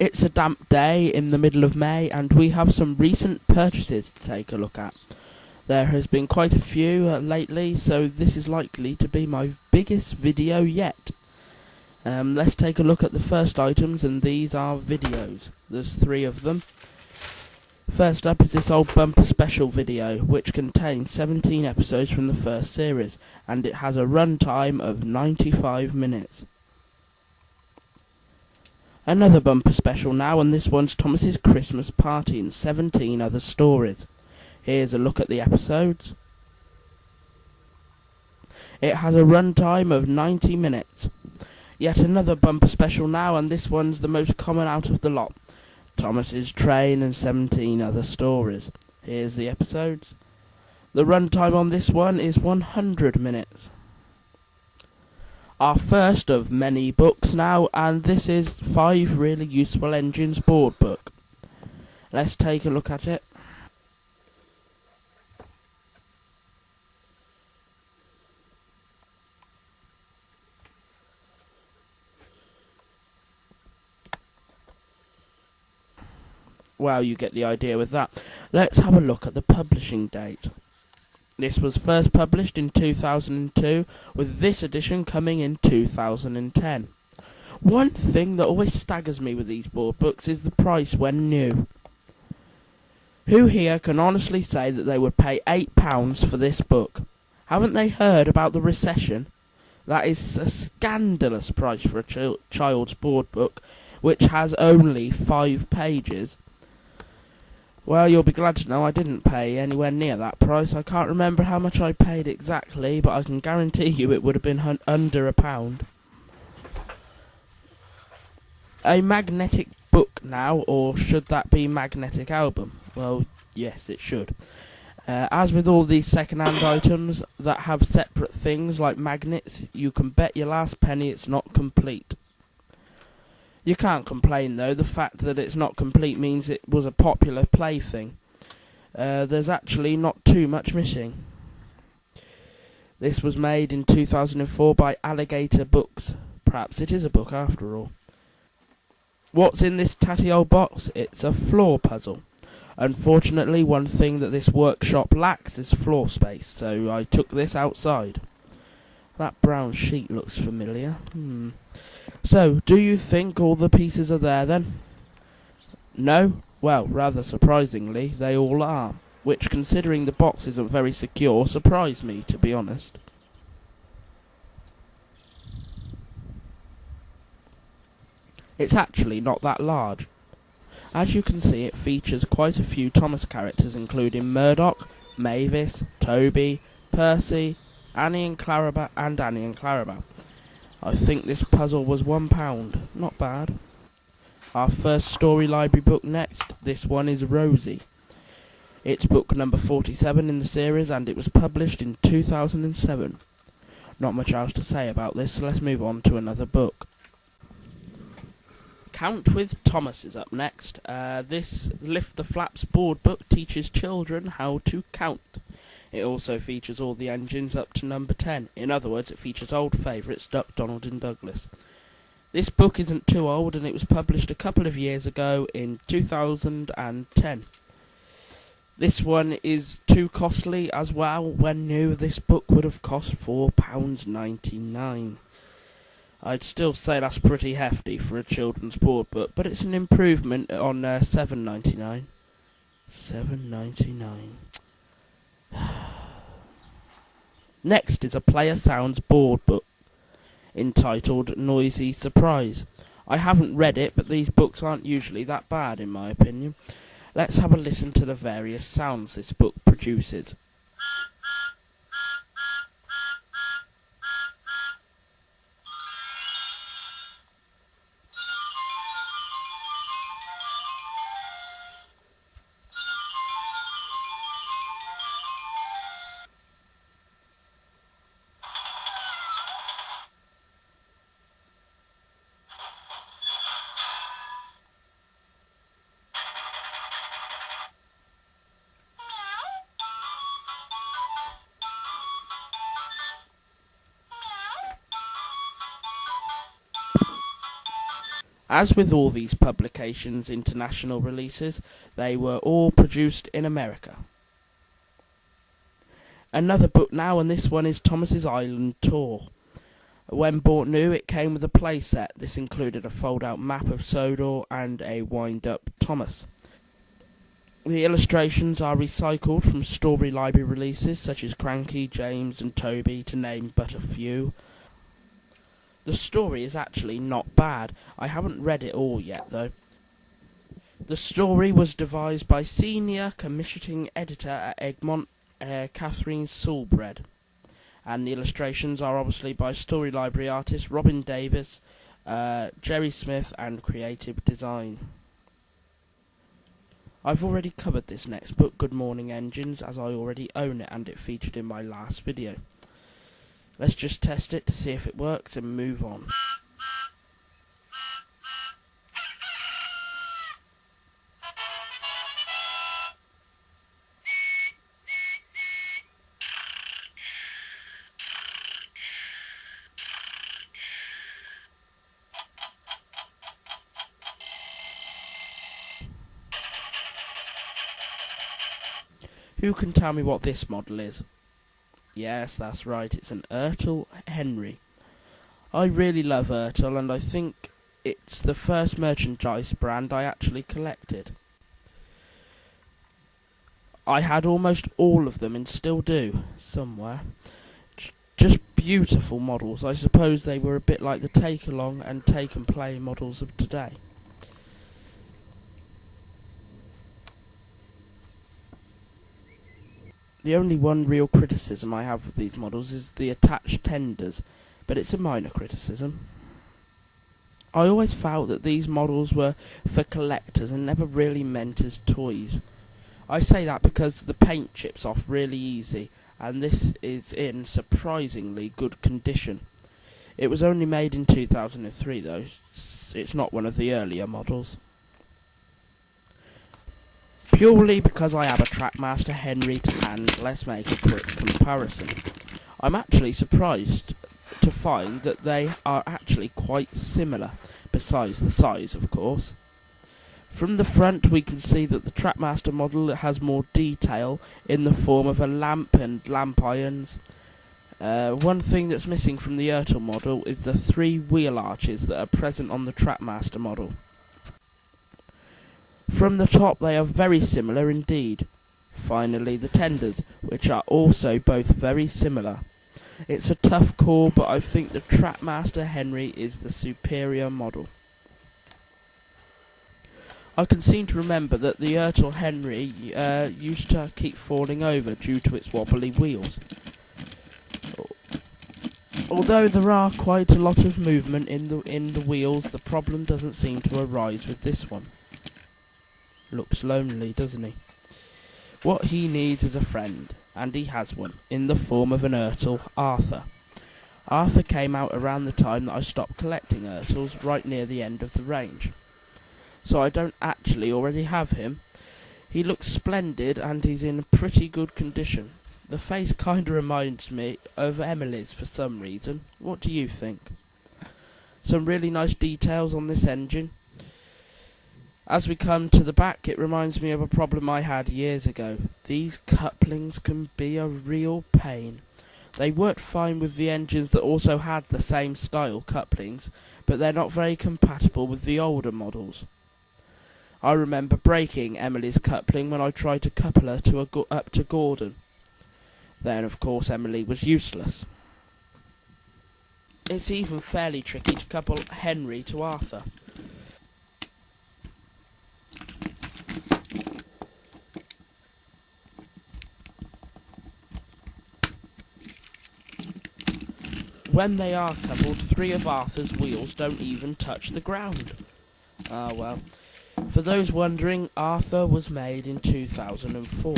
It's a damp day in the middle of May, and we have some recent purchases to take a look at. There has been quite a few lately, so this is likely to be my biggest video yet. Let's take a look at the first items, and these are videos. There's 3 of them. First up is this old bumper special video, which contains 17 episodes from the first series, and it has a run time of 95 minutes. Another bumper special now, and this one's Thomas's Christmas Party and 17 other stories. Here's a look at the episodes. It has a run time of 90 minutes. Yet another bumper special now, and this one's the most common out of the lot. Thomas's Train and 17 other stories. Here's the episodes. The run time on this one is 100 minutes. Our first of many books now, and this is 5 Really Useful Engines board book. Let's take a look at it. Well, you get the idea with that. Let's have a look at the publishing date. This was first published in 2002, with this edition coming in 2010. One thing that always staggers me with these board books is the price when new. Who here can honestly say that they would pay £8 for this book? Haven't they heard about the recession? That is a scandalous price for a child's board book, which has only 5 pages. Well, you'll be glad to know I didn't pay anywhere near that price. I can't remember how much I paid exactly, but I can guarantee you it would have been under £1. A magnetic book now, or should that be magnetic album? Well, yes, it should. As with all these second-hand items that have separate things like magnets, you can bet your last penny it's not complete. You can't complain though, the fact that it's not complete means it was a popular plaything. There's actually not too much missing. This was made in 2004 by Alligator Books. Perhaps it is a book after all. What's in this tatty old box? It's a floor puzzle. Unfortunately, one thing that this workshop lacks is floor space, so I took this outside. That brown sheet looks familiar. So, do you think all the pieces are there then? No? Well, rather surprisingly, they all are. Which, considering the box isn't very secure, surprised me, to be honest. It's actually not that large. As you can see, it features quite a few Thomas characters, including Murdoch, Mavis, Toby, Percy, Annie and Clarabelle. I think this puzzle was £1. Not bad. Our first story library book next. This one is Rosie. It's book number 47 in the series, and it was published in 2007. Not much else to say about this, so let's move on to another book. Count with Thomas is up next. This Lift the Flaps board book teaches children how to count. It also features all the engines up to number 10. In other words, it features old favourites Duck, Donald and Douglas. This book isn't too old, and it was published a couple of years ago in 2010. This one is too costly as well. When new, this book would have cost £4.99. I'd still say that's pretty hefty for a children's board book, but it's an improvement on £7.99. £7.99. Next is a Player Sounds board book entitled Noisy Surprise. I haven't read it, but these books aren't usually that bad in my opinion. Let's have a listen to the various sounds this book produces. As with all these publications' international releases, they were all produced in America. Another book now, and this one is Thomas's Island Tour. When bought new, it came with a playset. This included a fold-out map of Sodor and a wind-up Thomas. The illustrations are recycled from Story Library releases such as Cranky, James and Toby, to name but a few. The story is actually not bad. I haven't read it all yet though. The story was devised by senior commissioning editor at Egmont, Catherine Sulbred. And the illustrations are obviously by Story Library artist Robin Davis, Jerry Smith and Creative Design. I've already covered this next book, Good Morning Engines, as I already own it and it featured in my last video. Let's just test it to see if it works and move on. Who can tell me what this model is? Yes, that's right, it's an ERTL Henry. I really love ERTL and I think it's the first merchandise brand I actually collected. I had almost all of them and still do, somewhere. Just beautiful models. I suppose they were a bit like the take-along and take-and-play models of today. The only one real criticism I have with these models is the attached tenders, but it's a minor criticism. I always felt that these models were for collectors and never really meant as toys. I say that because the paint chips off really easy, and this is in surprisingly good condition. It was only made in 2003 though, it's not one of the earlier models. Purely because I have a Trackmaster Henry to hand, let's make a quick comparison. I'm actually surprised to find that they are actually quite similar, besides the size of course. From the front we can see that the Trackmaster model has more detail in the form of a lamp and lamp irons. One thing that's missing from the ERTL model is the 3 wheel arches that are present on the Trackmaster model. From the top they are very similar indeed. Finally the tenders, which are also both very similar. It's a tough call, but I think the Trackmaster Henry is the superior model. I can seem to remember that the ERTL Henry used to keep falling over due to its wobbly wheels. Although there are quite a lot of movement in the wheels, the problem doesn't seem to arise with this one. Looks lonely, doesn't he? What he needs is a friend, and he has one, in the form of an ERTL, Arthur. Arthur came out around the time that I stopped collecting ERTLs, right near the end of the range. So I don't actually already have him. He looks splendid, and he's in pretty good condition. The face kinda reminds me of Emily's for some reason. What do you think? Some really nice details on this engine. As we come to the back, it reminds me of a problem I had years ago. These couplings can be a real pain. They worked fine with the engines that also had the same style couplings, but they're not very compatible with the older models. I remember breaking Emily's coupling when I tried to couple her to up to Gordon. Then, of course, Emily was useless. It's even fairly tricky to couple Henry to Arthur. When they are coupled, 3 of Arthur's wheels don't even touch the ground. Ah well. For those wondering, Arthur was made in 2004.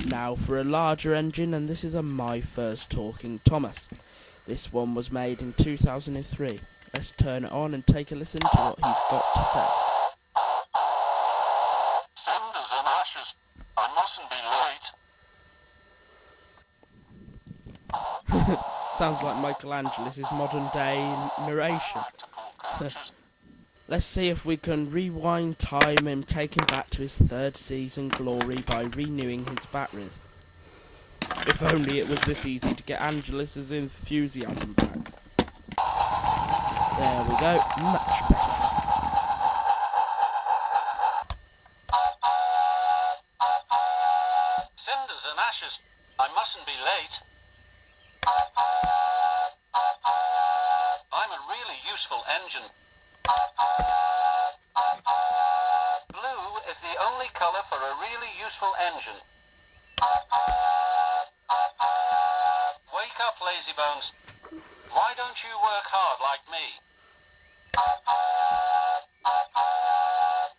Now for a larger engine, and this is my first talking Thomas. This one was made in 2003. Let's turn it on and take a listen to what he's got to say. Cinders and ashes. I mustn't be late. Sounds like Michelangelo's modern day narration. Let's see if we can rewind time and take him back to his 3rd season glory by renewing his batteries. If only it was this easy to get Angelus's enthusiasm back. There we go, much better. Cinders and ashes. I mustn't be late. I'm a really useful engine. Blue is the only colour for a really useful engine. Wake up, lazybones. Why don't you work hard like me?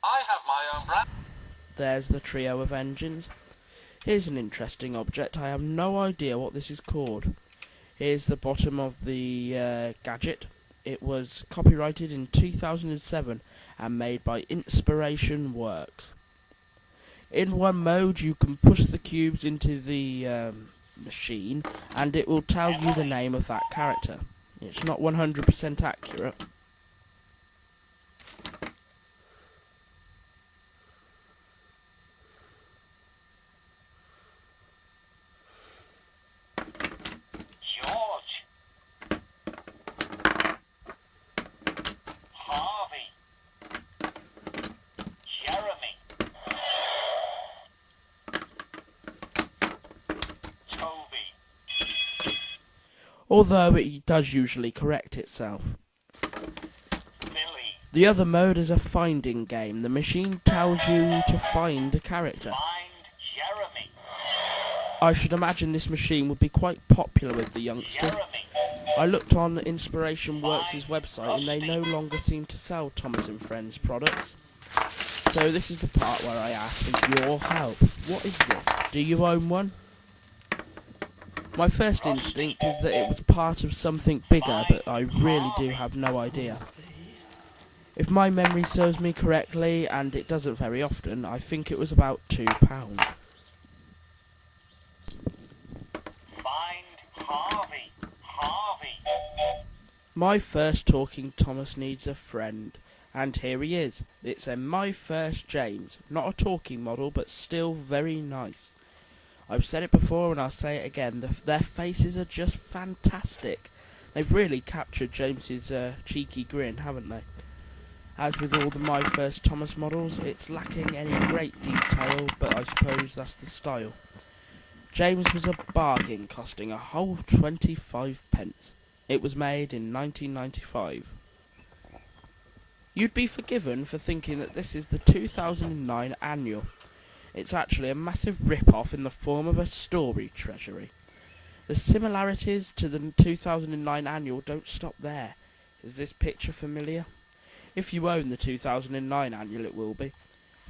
I have my own brand. There's the trio of engines. Here's an interesting object. I have no idea what this is called. Here's the bottom of the gadget. It was copyrighted in 2007 and made by Inspiration Works. In one mode you can push the cubes into the machine and it will tell you the name of that character. It's not 100% accurate. George. Harvey. Jeremy. Toby. Although it does usually correct itself. Billy. The other mode is a finding game. The machine tells you to find a character. Find Jeremy. I should imagine this machine would be quite popular with the youngsters. Jeremy. I looked on Inspiration Works' website and they no longer seem to sell Thomas & Friends products. So this is the part where I ask for your help. What is this? Do you own one? My first instinct is that it was part of something bigger, but I really do have no idea. If my memory serves me correctly, and it doesn't very often, I think it was about £2. Harvey. Harvey. My first talking Thomas needs a friend, and here he is. It's a My First James, not a talking model, but still very nice. I've said it before and I'll say it again, their faces are just fantastic. They've really captured James's cheeky grin, haven't they? As with all the My First Thomas models, it's lacking any great detail, but I suppose that's the style. James was a bargain, costing a whole 25 pence. It was made in 1995. You'd be forgiven for thinking that this is the 2009 annual. It's actually a massive rip-off in the form of a story treasury. The similarities to the 2009 annual don't stop there. Is this picture familiar? If you own the 2009 annual, it will be.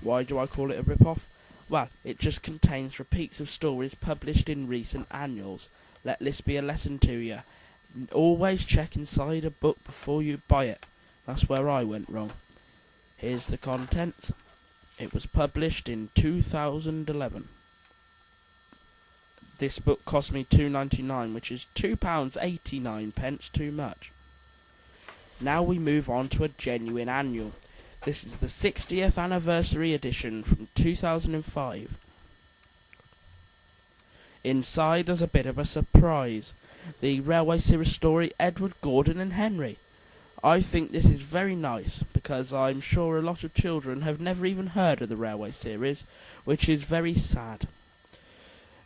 Why do I call it a rip-off? Well, it just contains repeats of stories published in recent annuals. Let this be a lesson to you. Always check inside a book before you buy it. That's where I went wrong. Here's the contents. It was published in 2011. This book cost me £2.99, which is £2.89 too much. Now we move on to a genuine annual. This is the 60th anniversary edition from 2005. Inside there's a bit of a surprise. The Railway Series story Edward, Gordon and Henry. I think this is very nice because I'm sure a lot of children have never even heard of the Railway Series, which is very sad.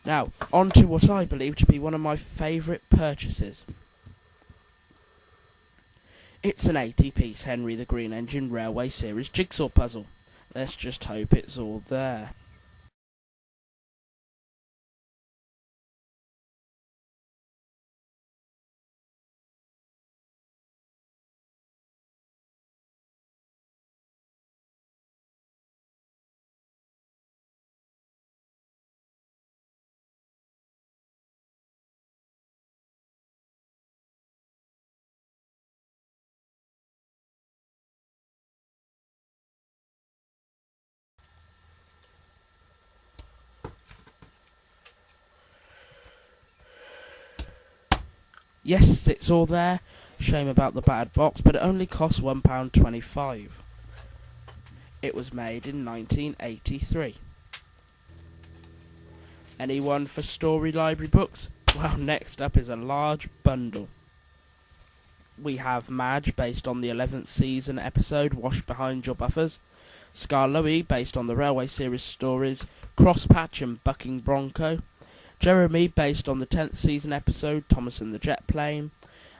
Now, on to what I believe to be one of my favourite purchases. It's an 80-piece Henry the Green Engine Railway Series jigsaw puzzle. Let's just hope it's all there. Yes, it's all there. Shame about the bad box, but it only costs £1.25. It was made in 1983. Anyone for Story Library books? Well, next up is a large bundle. We have Madge, based on the 11th season episode Wash Behind Your Buffers. Skarloey, based on the Railway series stories Crosspatch and Bucking Bronco. Jeremy, based on the 10th season episode Thomas and the Jet Plane.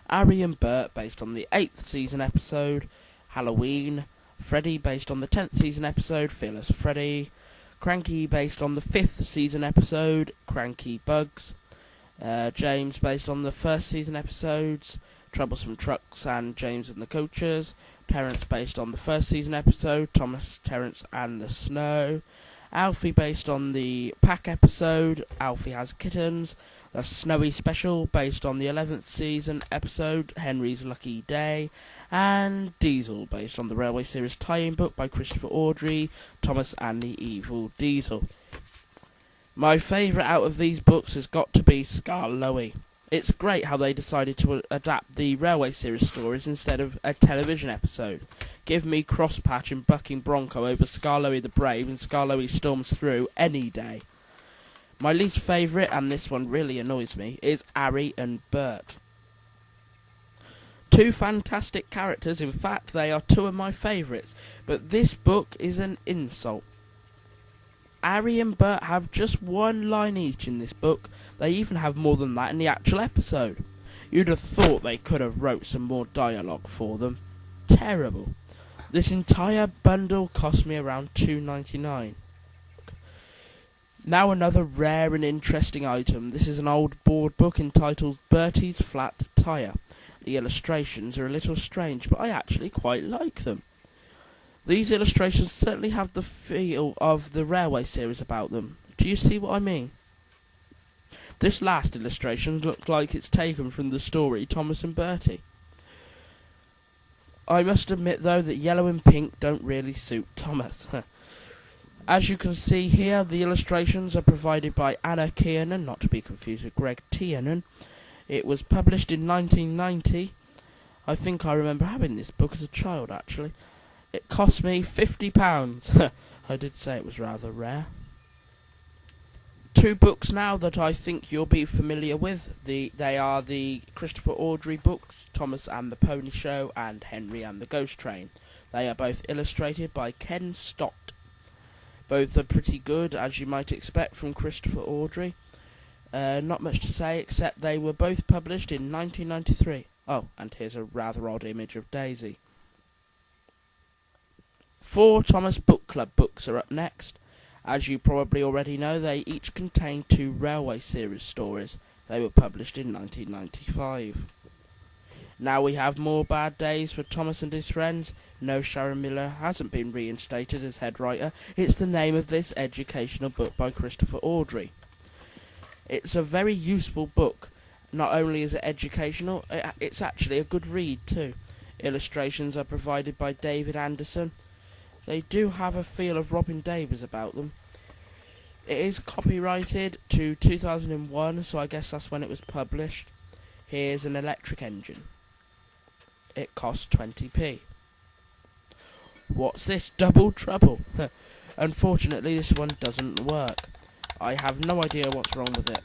Ari and Bert, based on the 8th season episode Halloween. Freddy, based on the 10th season episode Fearless Freddy. Cranky, based on the 5th season episode Cranky Bugs. James, based on the 1st season episodes Troublesome Trucks and James and the Coaches. Terence, based on the 1st season episode Thomas, Terence and the Snow. Alfie, based on the Pack episode Alfie Has Kittens. A Snowy Special, based on the 11th season episode Henry's Lucky Day. And Diesel, based on the Railway series tie-in book by Christopher Audrey, Thomas and the Evil Diesel. My favourite out of these books has got to be Skarloey. It's great how they decided to adapt the Railway series stories instead of a television episode. Give me Crosspatch and Bucking Bronco over Skarloey the Brave and Skarloey Storms Through any day. My least favourite, and this one really annoys me, is Ari and Bert. Two fantastic characters, in fact they are two of my favourites, but this book is an insult. Ari and Bert have just one line each in this book. They even have more than that in the actual episode. You'd have thought they could have wrote some more dialogue for them. Terrible. This entire bundle cost me around $2.99. Now another rare and interesting item. This is an old board book entitled Bertie's Flat Tyre. The illustrations are a little strange, but I actually quite like them. These illustrations certainly have the feel of the Railway series about them. Do you see what I mean? This last illustration looks like it's taken from the story Thomas and Bertie. I must admit though that yellow and pink don't really suit Thomas. As you can see here, the illustrations are provided by Anna Kiernan, not to be confused with Greg Tiernan. It was published in 1990. I think I remember having this book as a child actually. It cost me £50. I did say it was rather rare. Two books now that I think you'll be familiar with. They are the Christopher Audrey books, Thomas and the Pony Show and Henry and the Ghost Train. They are both illustrated by Ken Stott. Both are pretty good, as you might expect from Christopher Audrey. Not much to say, except they were both published in 1993. Oh, and here's a rather odd image of Daisy. 4 Thomas Book Club books are up next. As you probably already know, they each contain 2 Railway series stories. They were published in 1995. Now we have more bad days for Thomas and his friends. No, Sharon Miller hasn't been reinstated as head writer. It's the name of this educational book by Christopher Audrey. It's a very useful book. Not only is it educational, it's actually a good read too. Illustrations are provided by David Anderson. They do have a feel of Robin Davies about them. It is copyrighted to 2001, so I guess that's when it was published. Here's an electric engine. It costs 20p. What's this? Double Trouble? Unfortunately, this one doesn't work. I have no idea what's wrong with it.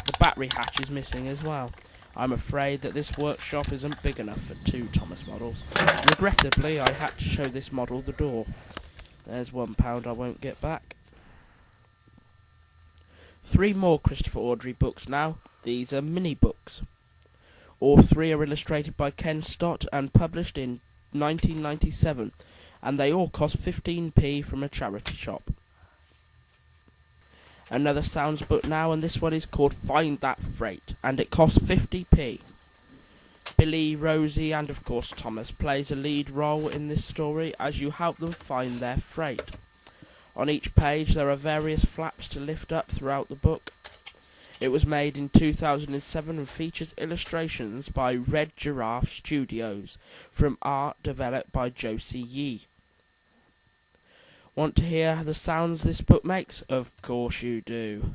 The battery hatch is missing as well. I'm afraid that this workshop isn't big enough for 2 Thomas models. Regrettably, I had to show this model the door. There's £1 I won't get back. 3 more Christopher Audrey books now. These are mini books. All 3 are illustrated by Ken Stott and published in 1997, and they all cost 15p from a charity shop. Another Sounds book now, and this one is called Find That Freight, and it costs 50p. Billy, Rosie, and of course Thomas plays a lead role in this story as you help them find their freight. On each page there are various flaps to lift up throughout the book. It was made in 2007 and features illustrations by Red Giraffe Studios from art developed by Josie Yee. Want to hear the sounds this book makes? Of course you do.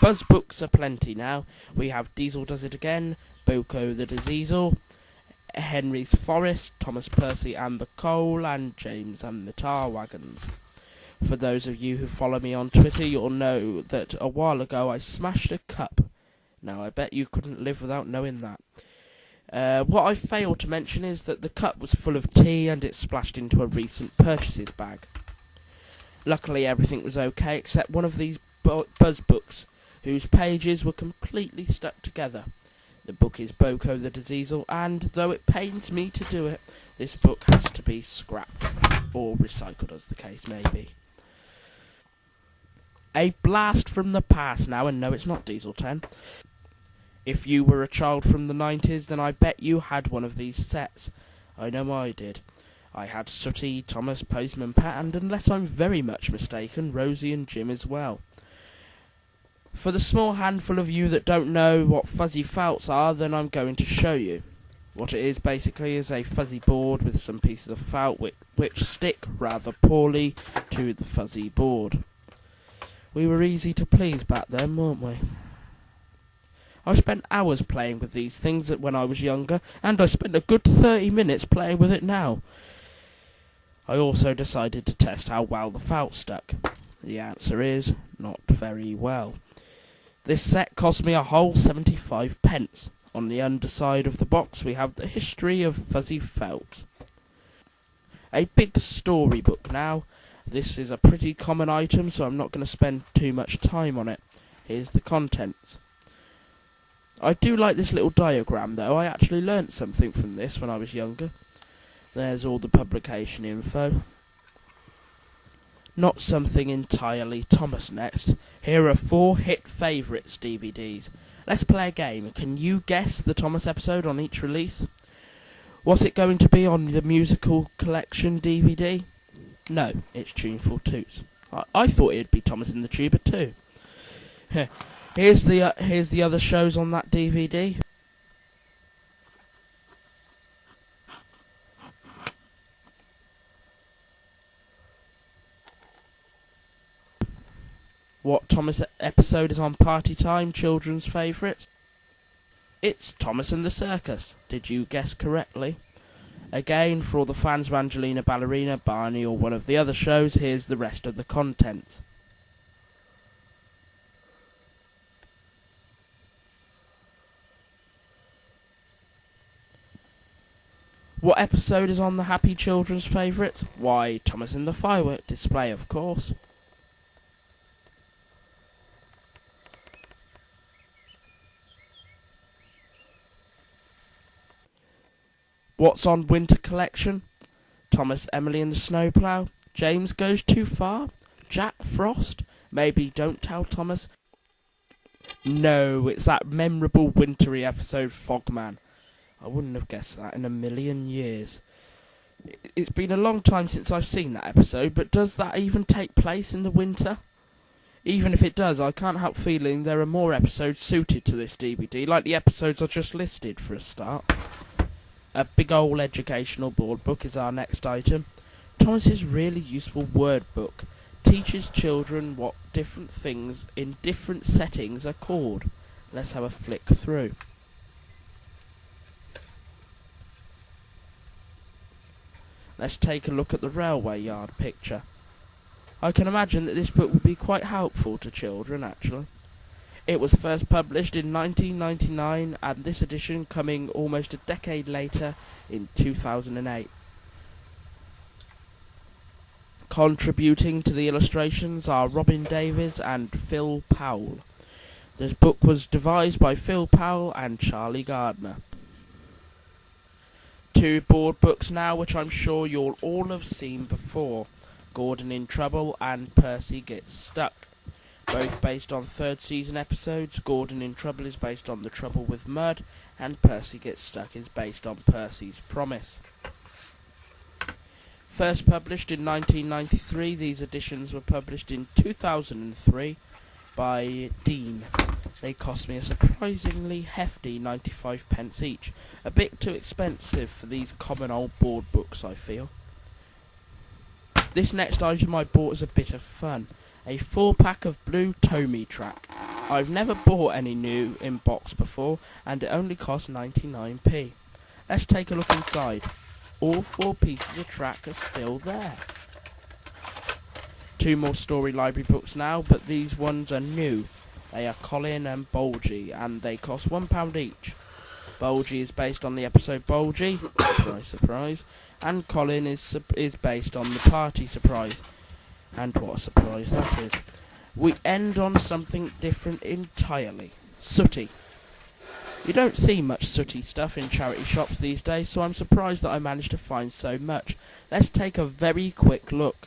Buzz books are plenty now. We have Diesel Does It Again, Boko the Diseasel, Henry's Forest, Thomas Percy and the Coal, and James and the Tar Wagons. For those of you who follow me on Twitter, you'll know that a while ago I smashed a cup. Now, I bet you couldn't live without knowing that. What I failed to mention is that the cup was full of tea and it splashed into a recent purchases bag. Luckily, everything was okay except one of these Buzz books, whose pages were completely stuck together. The book is Boko the Diseasel, and though it pains me to do it, this book has to be scrapped, or recycled as the case may be. A blast from the past now, and no, it's not Diesel 10. If you were a child from the 90s, then I bet you had one of these sets. I know I did. I had Sooty, Thomas, Postman Pat, and unless I'm very much mistaken, Rosie and Jim as well. For the small handful of you that don't know what fuzzy felts are, then I'm going to show you. What it is basically is a fuzzy board with some pieces of felt which stick rather poorly to the fuzzy board. We were easy to please back then, weren't we? I spent hours playing with these things when I was younger, and I spent a good 30 minutes playing with it now. I also decided to test how well the felt stuck. The answer is, not very well. This set cost me a whole 75 pence. On the underside of the box we have the history of fuzzy felt. A big storybook now. This is a pretty common item, so I'm not going to spend too much time on it. Here's the contents. I do like this little diagram though. I actually learnt something from this when I was younger. There's all the publication info. Not something entirely Thomas next. Here are 4 hit favourites DVDs. Let's play a game. Can you guess the Thomas episode on each release? Was it going to be on the musical collection DVD? No, it's Tuneful Toots. I thought it'd be Thomas and the Tuba too. Here's the other shows on that DVD. What Thomas episode is on Party Time, children's favourites? It's Thomas and the Circus. Did you guess correctly? Again, for all the fans of Angelina Ballerina, Barney or one of the other shows, here's the rest of the content. What episode is on the Happy Children's favourites? Why, Thomas and the Firework Display, of course. What's on Winter Collection? Thomas, Emily and the Snowplow, James Goes Too Far, Jack Frost, maybe Don't Tell Thomas. No, it's that memorable wintry episode Fogman. I wouldn't have guessed that in a million years. It's been a long time since I've seen that episode, but does that even take place in the winter? Even if it does, I can't help feeling there are more episodes suited to this DVD, like the episodes I just listed for a start. A big old educational board book is our next item. Thomas's really useful word book teaches children what different things in different settings are called. Let's have a flick through. Let's take a look at the railway yard picture. I can imagine that this book would be quite helpful to children, actually. It was first published in 1999, and this edition coming almost a decade later in 2008. Contributing to the illustrations are Robin Davies and Phil Powell. This book was devised by Phil Powell and Charlie Gardner. 2 board books now, which I'm sure you'll all have seen before. Gordon in Trouble and Percy Gets Stuck. Both based on 3rd season episodes. Gordon in Trouble is based on The Trouble with Mud, and Percy Gets Stuck is based on Percy's Promise. First published in 1993, these editions were published in 2003 by Dean. They cost me a surprisingly hefty 95 pence each. A bit too expensive for these common old board books, I feel. This next item I bought is a bit of fun. A 4-pack of blue TOMY track. I've never bought any new in box before, and it only cost 99p. Let's take a look inside. All 4 pieces of track are still there. 2 more Story Library books now, but these ones are new. They are Colin and Bulgy, and they cost £1 each. Bulgy is based on the episode Bulgy, surprise, surprise, and Colin is based on the party surprise. And what a surprise that is. We end on something different entirely. Sooty. You don't see much Sooty stuff in charity shops these days, so I'm surprised that I managed to find so much. Let's take a very quick look.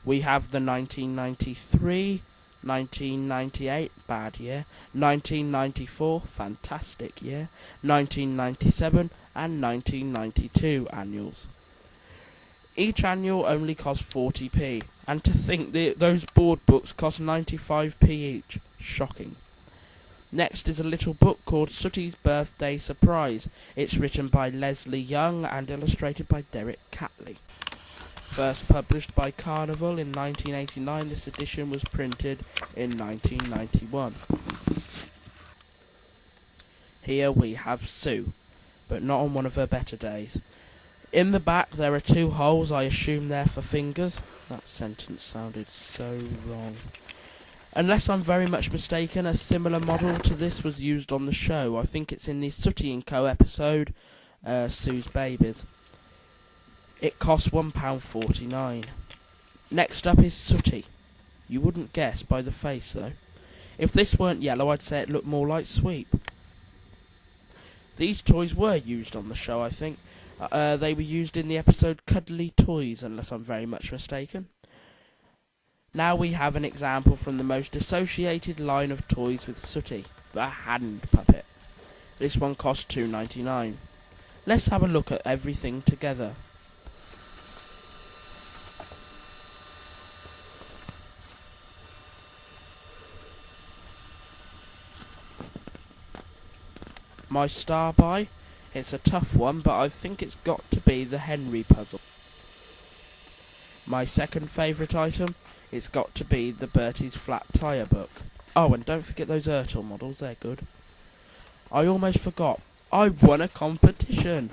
We have the 1993, 1998, bad year, 1994, fantastic year, 1997 and 1992 annuals. Each annual only costs 40p, and to think those board books cost 95p each. Shocking. Next is a little book called Sooty's Birthday Surprise. It's written by Leslie Young and illustrated by Derek Catley. First published by Carnival in 1989, this edition was printed in 1991. Here we have Sue, but not on one of her better days. In the back there are 2 holes, I assume they're for fingers. That sentence sounded so wrong. Unless I'm very much mistaken, a similar model to this was used on the show. I think it's in the Sooty & Co episode, Sue's Babies. It costs £1.49. Next up is Sooty. You wouldn't guess by the face though. If this weren't yellow, I'd say it looked more like Sweep. These toys were used on the show, I think. They were used in the episode Cuddly Toys, unless I'm very much mistaken. Now we have an example from the most associated line of toys with Sooty, the hand puppet. This one costs £2.99. Let's have a look at everything together. My star buy? It's a tough one, but I think it's got to be the Henry puzzle. My second favourite item? It's got to be the Bertie's Flat Tyre book. Oh, and don't forget those ERTL models, they're good. I almost forgot. I won a competition!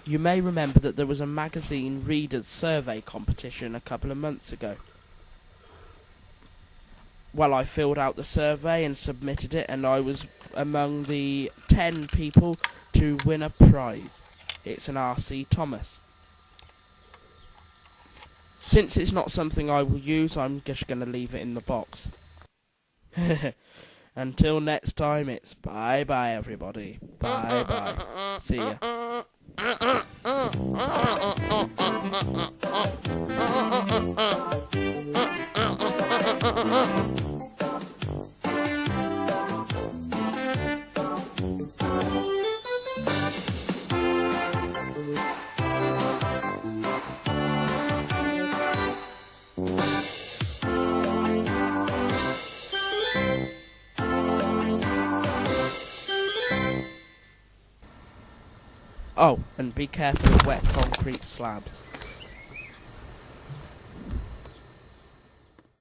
You may remember that there was a magazine readers survey competition a couple of months ago. Well, I filled out the survey and submitted it, and I was among the 10 people to win a prize. It's an RC Thomas. Since it's not something I will use, I'm just going to leave it in the box. Until next time, it's bye-bye, everybody. Bye-bye. See ya. Oh, and be careful of wet concrete slabs.